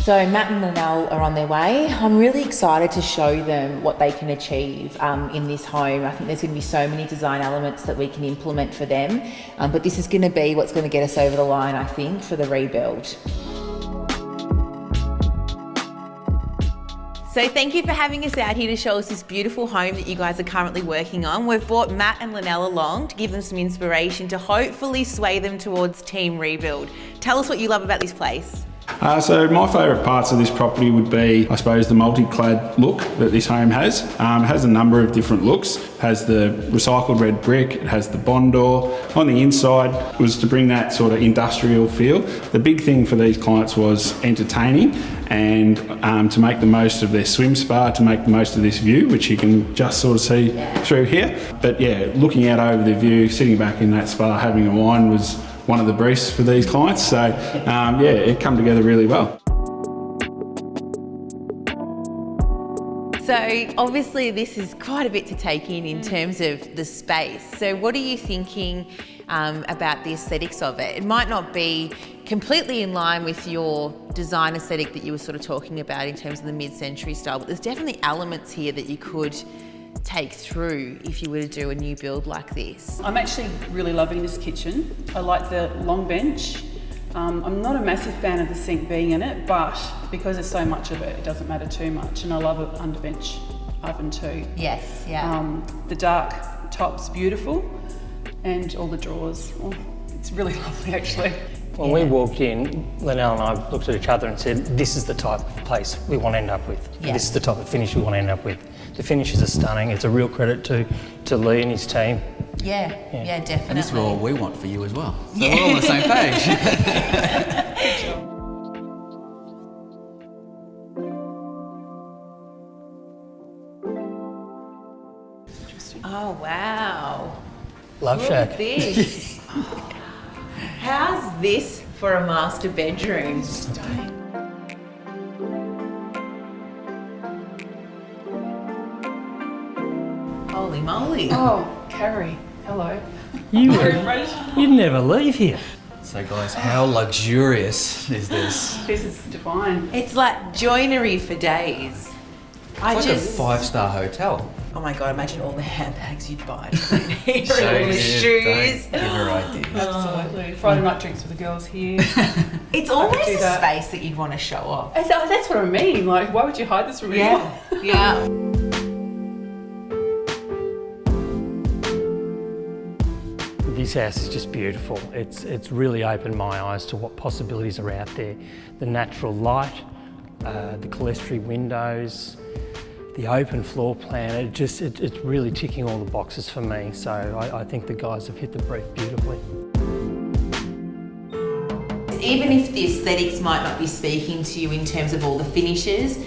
So Matt and Linnell are on their way. I'm really excited to show them what they can achieve in this home. I think there's going to be so many design elements that we can implement for them, but this is going to be what's going to get us over the line, I think, for the rebuild. So thank you for having us out here to show us this beautiful home that you guys are currently working on. We've brought Matt and Linnell along to give them some inspiration to hopefully sway them towards team rebuild. Tell us what you love about this place. So my favourite parts of this property would be, I suppose, the multi-clad look that this home has. It has a number of different looks. It has the recycled red brick, it has the Bondor. On the inside was to bring that sort of industrial feel. The big thing for these clients was entertaining and to make the most of their swim spa, to make the most of this view, which you can just sort of see through here. But yeah, looking out over the view, sitting back in that spa, having a wine was one of the briefs for these clients. So yeah, it come together really well. So obviously this is quite a bit to take in terms of the space. So what are you thinking about the aesthetics of it? It might not be completely in line with your design aesthetic that you were sort of talking about in terms of the mid-century style, but there's definitely elements here that you could take through if you were to do a new build like this. I'm actually really loving this kitchen. I like the long bench. I'm not a massive fan of the sink being in it, but because there's so much of it, it doesn't matter too much. And I love an underbench oven too. Yes, yeah. The dark top's beautiful, and all the drawers. Oh, it's really lovely actually. When we walked in, Linnell and I looked at each other and said, this is the type of place we want to end up with. Yeah. This is the type of finish we want to end up with. The finishes are stunning. It's a real credit to Lee and his team. Yeah, definitely. And this is what we want for you as well. So we're all on the same page. Oh, wow. Love shack. Look at this. How's this for a master bedroom? Holy moly. Oh, Carrie, hello. You'd never leave here. So guys, how luxurious is this? This is divine. It's like joinery for days. It's like a 5-star hotel. Oh my God, imagine all the handbags you'd buy. All So the shoes. don't give her ideas. Absolutely. Friday night drinks with the girls here. It's almost do a that. space that you'd want to show off. That's what I mean. Like, why would you hide this from me? Yeah. This house is just beautiful. It's really opened my eyes to what possibilities are out there. The natural light, the clerestory windows, the open floor plan, it's really ticking all the boxes for me. So I think the guys have hit the brief beautifully. Even if the aesthetics might not be speaking to you in terms of all the finishes,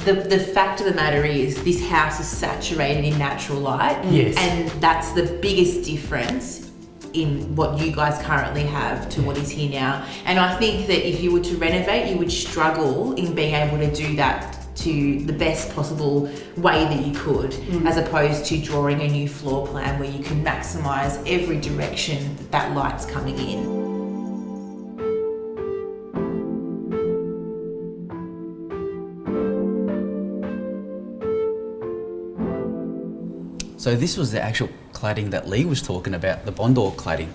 the fact of the matter is this house is saturated in natural light. Yes. And that's the biggest difference in what you guys currently have to what is here now. And I think that if you were to renovate, you would struggle in being able to do that to the best possible way that you could, as opposed to drawing a new floor plan where you can maximise every direction that light's coming in. So this was the actual cladding that Lee was talking about, the Bondor cladding.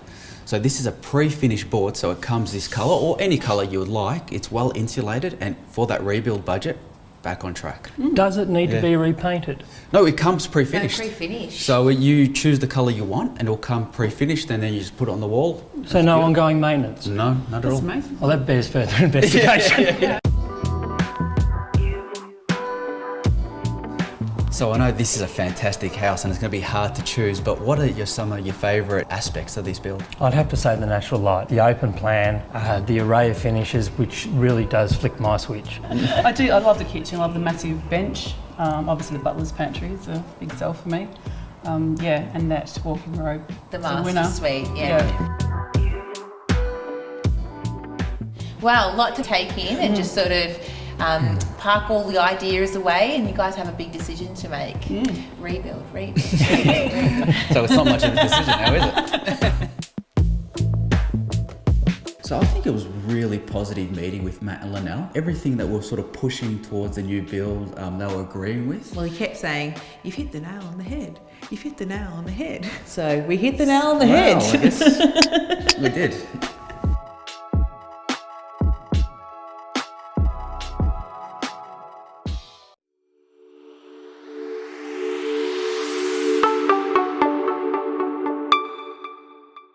So this is a pre-finished board, so it comes this colour, or any colour you would like. It's well insulated, and for that rebuild budget, back on track. Does it need to be repainted? No, it comes pre-finished. No, pre-finished. So you choose the colour you want, and it'll come pre-finished, and then you just put it on the wall. So no ongoing maintenance? No, not at all. That's amazing. Well, that bears further investigation. So I know this is a fantastic house and it's going to be hard to choose, but what are some of your favourite aspects of this build? I'd have to say the natural light, the open plan, the array of finishes, which really does flick my switch. I love the kitchen, I love the massive bench. Obviously the butler's pantry is a big sell for me. And that walk-in robe. The It's a winner. master suite, yeah. Well, a lot to take in and just sort of park all the ideas away, and you guys have a big decision to make. Rebuild. So it's not much of a decision now, is it? So I think it was really positive meeting with Matt and Linnell. Everything that we're sort of pushing towards the new build, they were agreeing with. Well, he kept saying, "You've hit the nail on the head. You've hit the nail on the head." So we hit the nail on the Wow, head. I guess we did.